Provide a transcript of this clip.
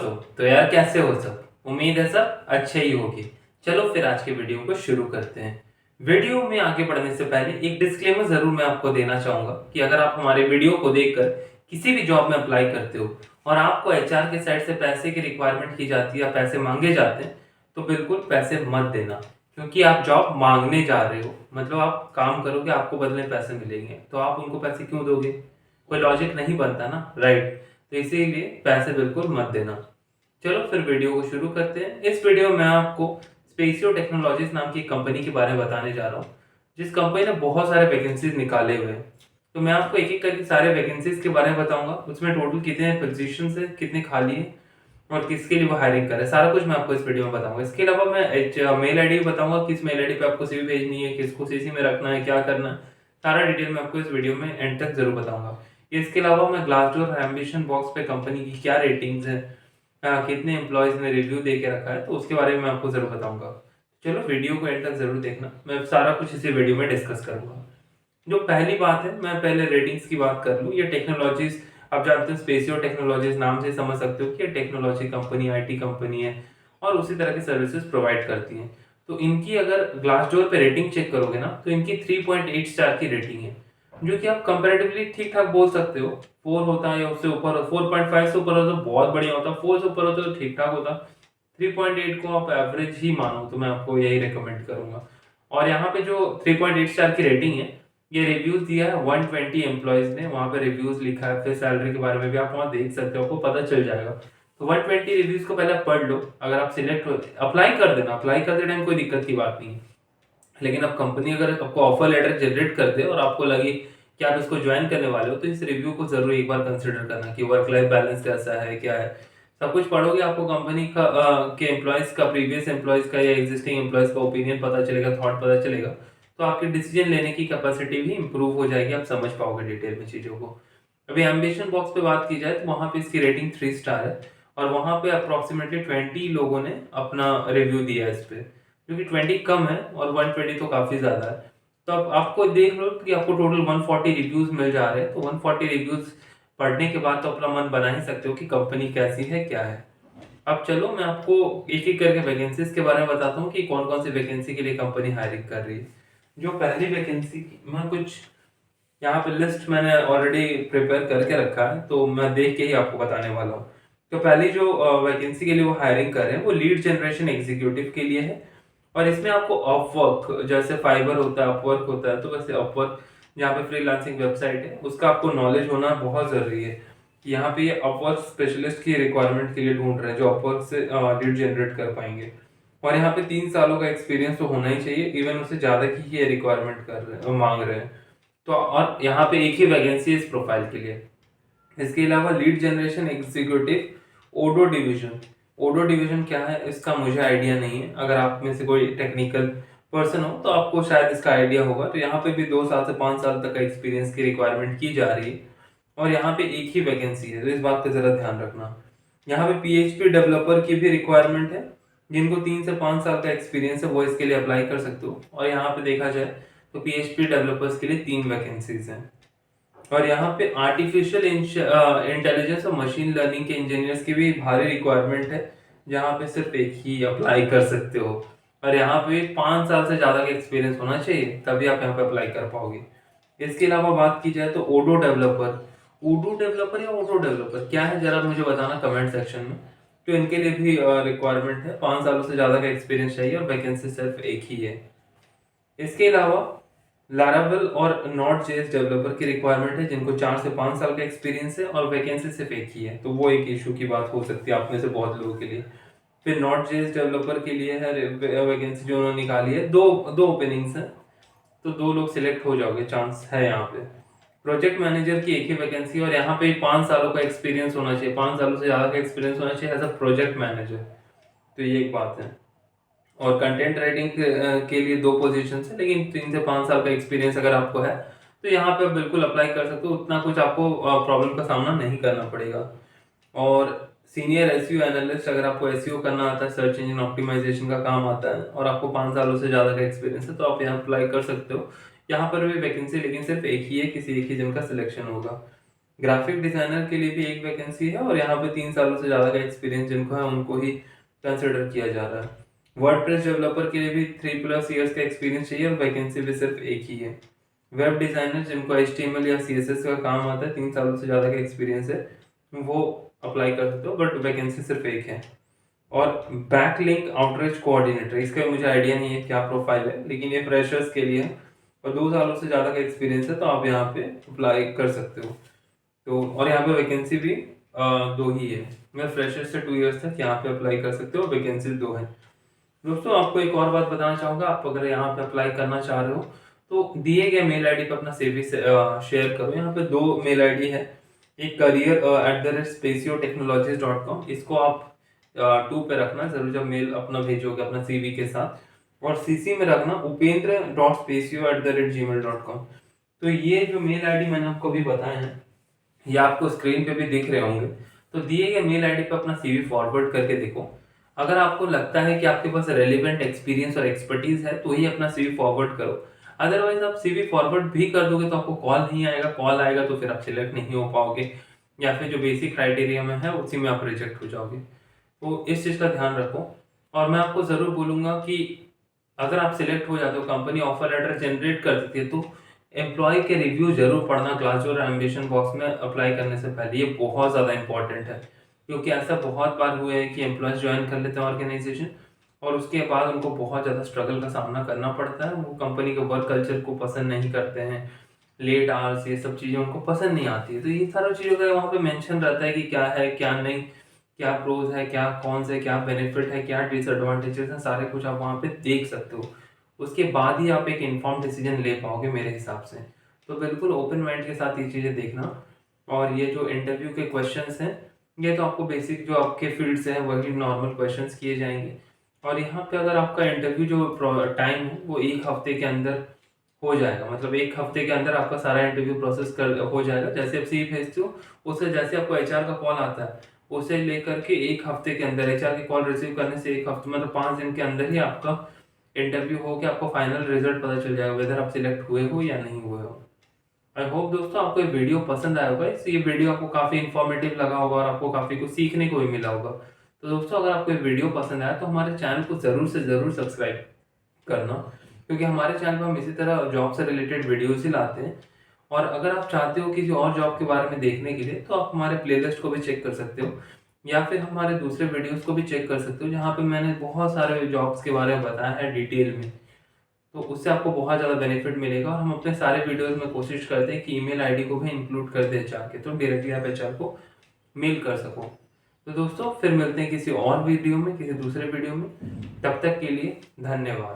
दोस्तों, तो यार कैसे हो सब। उम्मीद है सब अच्छे ही होगी। चलो फिर आज के वीडियो को शुरू करते हैं। वीडियो में आगे बढ़ने से पहले एक डिस्क्लेमर जरूर मैं आपको देना चाहूंगा कि अगर आप हमारे वीडियो को देखकर किसी भी जॉब में अप्लाई करते हो और आपको एचआर के साइड से पैसे की रिक्वायरमेंट की जाती है या पैसे मांगे जाते हैं, तो बिल्कुल पैसे मत देना। क्योंकि आप जॉब मांगने जा रहे हो, मतलब आप काम करोगे, आपको बदले में पैसे मिलेंगे, तो आप उनको पैसे क्यों दोगे? कोई लॉजिक नहीं बनता ना, राइट? तो इसीलिए पैसे बिल्कुल मत देना। चलो फिर वीडियो को शुरू करते हैं। इस वीडियो में आपको स्पेसियो टेक्नोलॉजीज नाम की कंपनी के बारे में बताने जा रहा हूँ, जिस कंपनी ने बहुत सारे वैकेंसीज निकाले हुए हैं। तो मैं आपको एक एक करके सारे वैकेंसीज के बारे में बताऊंगा, उसमें टोटल कितने पोजीशंस है, कितने खाली है और किसके लिए वो हायरिंग कर रहे हैं, सारा कुछ मैं आपको इस वीडियो में बताऊंगा। इसके अलावा मैं मेल आईडी बताऊंगा, किस मेल आईडी पे आपको सीवी भेजनी है, किसको सीसी में रखना है, क्या करना है, सारा डिटेल मैं आपको इस वीडियो में एंड तक जरूर बताऊंगा। इसके अलावा मैं ग्लासडोर और एम्बिशन बॉक्स पे कंपनी की क्या रेटिंग्स है, कितने एम्प्लॉयज ने रिव्यू दे के रखा है, तो उसके बारे में मैं आपको जरूर बताऊंगा। चलो वीडियो को एंड तक जरूर देखना, मैं सारा कुछ इसी वीडियो में डिस्कस करूंगा। जो पहली बात है, मैं पहले रेटिंग्स की बात कर लूँ। ये टेक्नोलॉजीज, आप जानते हैं स्पेसियो टेक्नोलॉजीज नाम से समझ सकते हो कि ये टेक्नोलॉजी कंपनी, आईटी कंपनी है और उसी तरह की सर्विसेज प्रोवाइड करती हैं। तो इनकी अगर ग्लासडोर पे रेटिंग चेक करोगे ना, तो इनकी 3.8 स्टार की रेटिंग है, जो कि आप कंपैरेटिवली ठीक ठाक बोल सकते हो। 4 होता है या उससे ऊपर, 4.5 से ऊपर हो तो बहुत बढ़िया होता, 4 से ऊपर होता तो ठीक ठाक होता। 3.8 को आप एवरेज ही मानो, तो मैं आपको यही रिकमेंड करूंगा। और यहाँ पे जो 3.8 स्टार की रेटिंग है, ये रिव्यूज दिया है 120 एम्प्लॉयज ने, वहां पे रिव्यूज लिखा है, फिर सैलरी के बारे में भी आप वहां देख सकते हो, आपको पता चल जाएगा। तो 120 रिव्यूज को पहले पढ़ लो। अगर आप सिलेक्ट हो, अप्लाई कर देना, अप्लाई करते टाइम कोई दिक्कत की बात नहीं है। लेकिन अब कंपनी अगर आपको ऑफर लेटर जनरेट कर दे और आपको लगे कि आप इसको ज्वाइन करने वाले हो, तो इस रिव्यू को जरूर एक बार कंसिडर करना कि वर्क लाइफ बैलेंस कैसा है, क्या है। सब कुछ पढ़ोगे, आपको कंपनी का के एम्प्लॉयज का, प्रीवियस एम्प्लॉयज का या एग्जिस्टिंग एम्प्लॉयज का ओपिनियन पता चलेगा, थॉट पता चलेगा। तो आपकी डिसीजन लेने की कैपेसिटी भी इंप्रूव हो जाएगी, आप समझ पाओगे डिटेल में चीजों को। अभी एम्बिशन बॉक्स पे बात की जाए तो वहां पे इसकी रेटिंग 3 स्टार है और वहां पे अप्रोक्सीमेटली 20 लोगों ने अपना रिव्यू दिया है इस पे, क्योंकि 20 कम है और 120 तो काफी ज्यादा है। तो अब आपको देख लो कि आपको टोटल 140 रिव्यूज मिल जा रहे हैं, तो 140 रिव्यूज पढ़ने के बाद तो अपना मन बना ही सकते हो कि कंपनी कैसी है, क्या है। अब चलो मैं आपको एक एक करके वैकेंसीज के बारे में बताता हूँ कि कौन कौन सी वैकेंसी के लिए कंपनी हायरिंग कर रही है। जो पहली वैकेंसी मैं कुछ यहाँ पे लिस्ट मैंने ऑलरेडी प्रिपेयर करके रखा है, तो मैं देख के ही आपको बताने वाला हूँ। तो पहली जो वैकेंसी के लिए वो हायरिंग कर रहे हैं, वो लीड जनरेशन एग्जीक्यूटिव के लिए है। और इसमें आपको अपवर्क, जैसे फाइबर होता है, अपवर्क होता है, तो वैसे अपवर्क जहाँ पे फ्रीलांसिंग वेबसाइट है, उसका आपको नॉलेज होना बहुत जरूरी है। यहाँ पे ये अपवर्क स्पेशलिस्ट की रिक्वायरमेंट के लिए ढूंढ रहे हैं, जो अपवर्क से लीड जनरेट कर पाएंगे। और यहाँ पे 3 सालों का एक्सपीरियंस तो होना ही चाहिए, इवन उससे ज्यादा की ये रिक्वायरमेंट कर रहे हैं, मांग रहे हैं। तो और यहाँ पे एक ही वैकेंसी है इस प्रोफाइल के लिए। इसके अलावा लीड जनरेशन एग्जीक्यूटिव ओडो डिवीजन। ओडो डिवीजन क्या है इसका मुझे आइडिया नहीं है, अगर आप में से कोई टेक्निकल पर्सन हो तो आपको शायद इसका आइडिया होगा। तो यहाँ पे भी 2 साल से 5 साल तक का एक्सपीरियंस की रिक्वायरमेंट की जा रही है और यहाँ पे एक ही वैकेंसी है, तो इस बात का जरा ध्यान रखना। यहाँ पे पीएचपी डेवलपर की भी रिक्वायरमेंट है, जिनको 3 से 5 साल का एक्सपीरियंस है वो इसके लिए अप्लाई कर सकते हो। और यहाँ पे देखा जाए तो पीएचपी डेवलपर्स के लिए 3 वैकेंसीज हैं। और यहाँ पे आर्टिफिशियल इंटेलिजेंस और मशीन लर्निंग के इंजीनियर्स की भी भारी रिक्वायरमेंट है, जहाँ पे सिर्फ एक ही अप्लाई कर सकते हो। और यहाँ पे 5 साल से ज्यादा का एक्सपीरियंस होना चाहिए, तभी आप यहाँ पे अप्लाई कर पाओगे। इसके अलावा बात की जाए तो ओडो डेवलपर, ओडो डेवलपर या ओडो डेवलपर क्या है, जरा मुझे बताना कमेंट सेक्शन में। तो इनके लिए भी रिक्वायरमेंट है, 5 सालों से ज्यादा का एक्सपीरियंस चाहिए और वैकेंसी सिर्फ एक ही है। इसके अलावा लारावेल और नॉट जेएस डेवलपर की रिक्वायरमेंट है, जिनको 4 से 5 साल का एक्सपीरियंस है और वैकेंसी सिर्फ एक ही है, तो वो एक इशू की बात हो सकती है आप में से बहुत लोगों के लिए। फिर नॉट जेएस डेवलपर के लिए है वैकेंसी जो उन्होंने निकाली है, दो दो ओपनिंग्स हैं, तो 2 लोग सिलेक्ट हो जाओगे, चांस है यहाँ पे। प्रोजेक्ट मैनेजर की एक ही वैकेंसी और यहाँ पे 5 सालों का एक्सपीरियंस होना चाहिए, 5 सालों से ज्यादा का एक्सपीरियंस होना चाहिए एज अ प्रोजेक्ट मैनेजर, तो ये एक बात है। और कंटेंट राइटिंग के लिए 2 पोजीशन है, लेकिन 3 से 5 साल का एक्सपीरियंस अगर आपको है तो यहाँ पे बिल्कुल अप्लाई कर सकते हो, उतना कुछ आपको प्रॉब्लम का सामना नहीं करना पड़ेगा। और सीनियर एसईओ एनालिस्ट, अगर आपको एसईओ करना आता है, सर्च इंजन ऑप्टिमाइजेशन का काम आता है और आपको 5 सालों से ज़्यादा का एक्सपीरियंस है, तो आप यहाँ अप्लाई कर सकते हो। यहाँ पर भी वैकेंसी लेकिन सिर्फ एक ही है, किसी एक ही जन का सिलेक्शन होगा। ग्राफिक डिजाइनर के लिए भी एक वैकेंसी है और यहाँ पे 3 सालों से ज़्यादा का एक्सपीरियंस जिनको है उनको ही कंसिडर किया जा रहा है। वर्डप्रेस डेवलपर के लिए भी 3+ ईयर्स का एक्सपीरियंस चाहिए और वैकेंसी भी सिर्फ एक ही है। वेब डिजाइनर जिनको HTML या CSS का काम आता है, 3 सालों से ज़्यादा का एक्सपीरियंस है, वो अप्लाई कर सकते हो, बट वैकेंसी सिर्फ एक है। और बैकलिंक आउटरीच कोऑर्डिनेटर, इसका मुझे आइडिया नहीं है क्या प्रोफाइल है, लेकिन ये फ्रेशर्स के लिए है और 2 सालों से ज़्यादा का एक्सपीरियंस है, तो आप यहाँ पे अप्लाई कर सकते हो। तो और यहाँ पे वैकेंसी भी 2 ही है। मैं फ्रेशर से 2 ईयर्स तक यहाँ पे अप्लाई कर सकते हो, वैकेंसी 2 है। दोस्तों आपको एक और बात बताना चाहूँगा, आप अगर यहाँ पे अप्लाई करना चाह रहे हो तो दिए गए मेल आईडी पे अपना CV शेयर करो। यहाँ पे 2 मेल आईडी है, एक career@spacioTechnologies.com, इसको आप 2 पे रखना जरूर जब मेल अपना भेजोगे अपना CV के साथ, और CC में रखना upendra.spacio@gmail.com। तो ये जो मेल आईडी मैंने आपको अभी बताया है, ये आपको स्क्रीन पे भी दिख रहे होंगे। तो दिए गए मेल आईडी पे अपना CV फॉरवर्ड करके देखो। अगर आपको लगता है कि आपके पास रेलिवेंट एक्सपीरियंस और एक्सपर्टीज है तो ही अपना CV फॉरवर्ड करो। अदरवाइज आप CV फॉरवर्ड भी कर दोगे तो आपको कॉल नहीं आएगा, कॉल आएगा तो फिर आप सिलेक्ट नहीं हो पाओगे, या फिर जो बेसिक क्राइटेरिया में है उसी में आप रिजेक्ट हो जाओगे। तो इस चीज़ का ध्यान रखो। और मैं आपको ज़रूर बोलूँगा कि अगर आप सिलेक्ट हो जाते हो, कंपनी ऑफर लेटर जनरेट कर देती है, तो एम्प्लॉय के रिव्यू जरूर पढ़ना ग्लासडोर और एम्बिशन बॉक्स में अप्लाई करने से पहले। ये बहुत ज़्यादा इंपॉर्टेंट है, क्योंकि ऐसा बहुत बार हुआ है कि एम्प्लॉयज ज्वाइन कर लेते हैं ऑर्गेनाइजेशन और उसके बाद उनको बहुत ज़्यादा स्ट्रगल का सामना करना पड़ता है। वो कंपनी के वर्क कल्चर को पसंद नहीं करते हैं, लेट आवर्स, ये सब चीज़ें उनको पसंद नहीं आती है। तो ये सारी चीज़ों का वहाँ पे मेंशन रहता है कि क्या है क्या नहीं, क्या प्रोज है, क्या कौन से, क्या बेनिफिट है, क्या डिसएडवांटेजेस हैं, सारे कुछ आप वहाँ पे देख सकते हो। उसके बाद ही आप एक इन्फॉर्म डिसीजन ले पाओगे मेरे हिसाब से। तो बिल्कुल ओपन माइंड के साथ ये चीज़ें देखना। और ये जो इंटरव्यू के क्वेश्चंस हैं, ये तो आपको बेसिक जो आपके फील्ड से है वही नॉर्मल क्वेश्चंस किए जाएंगे। और यहाँ पे अगर आपका इंटरव्यू जो टाइम है वो 1 हफ्ते के अंदर हो जाएगा, मतलब 1 हफ्ते के अंदर आपका सारा इंटरव्यू प्रोसेस कर हो जाएगा। जैसे आप CV भेजते हो, उससे जैसे आपको HR का कॉल आता है, उसे लेकर के 1 हफ्ते के अंदर, HR की कॉल रिसीव करने से 1 हफ्ते मतलब 5 दिन के अंदर ही आपका इंटरव्यू हो के आपको फाइनल रिजल्ट पता चल जाएगा वेदर आप सिलेक्ट हुए हो या नहीं हुए हो। आई होप दोस्तों आपको ये वीडियो पसंद आया होगा। इस ये वीडियो आपको काफ़ी इन्फॉर्मेटिव लगा होगा और आपको काफ़ी कुछ सीखने को भी मिला होगा। तो दोस्तों अगर आपको ये वीडियो पसंद आया तो हमारे चैनल को ज़रूर से ज़रूर सब्सक्राइब करना, क्योंकि हमारे चैनल पर हम इसी तरह जॉब से रिलेटेड वीडियोज़ ही लाते हैं। और अगर आप चाहते हो किसी और जॉब के बारे में देखने के लिए तो आप हमारे प्लेलिस्ट को भी चेक कर सकते हो, या फिर हमारे दूसरे वीडियोस को भी चेक कर सकते हो, जहाँ पे मैंने बहुत सारे जॉब्स के बारे में बताया है डिटेल में। तो उससे आपको बहुत ज़्यादा बेनिफिट मिलेगा। और हम अपने सारे वीडियोस में कोशिश करते हैं कि ईमेल आईडी को भी इंक्लूड कर दें HR के, तो डायरेक्टली आप HR को मेल कर सको। तो दोस्तों फिर मिलते हैं किसी और वीडियो में, किसी दूसरे वीडियो में। तब तक के लिए धन्यवाद।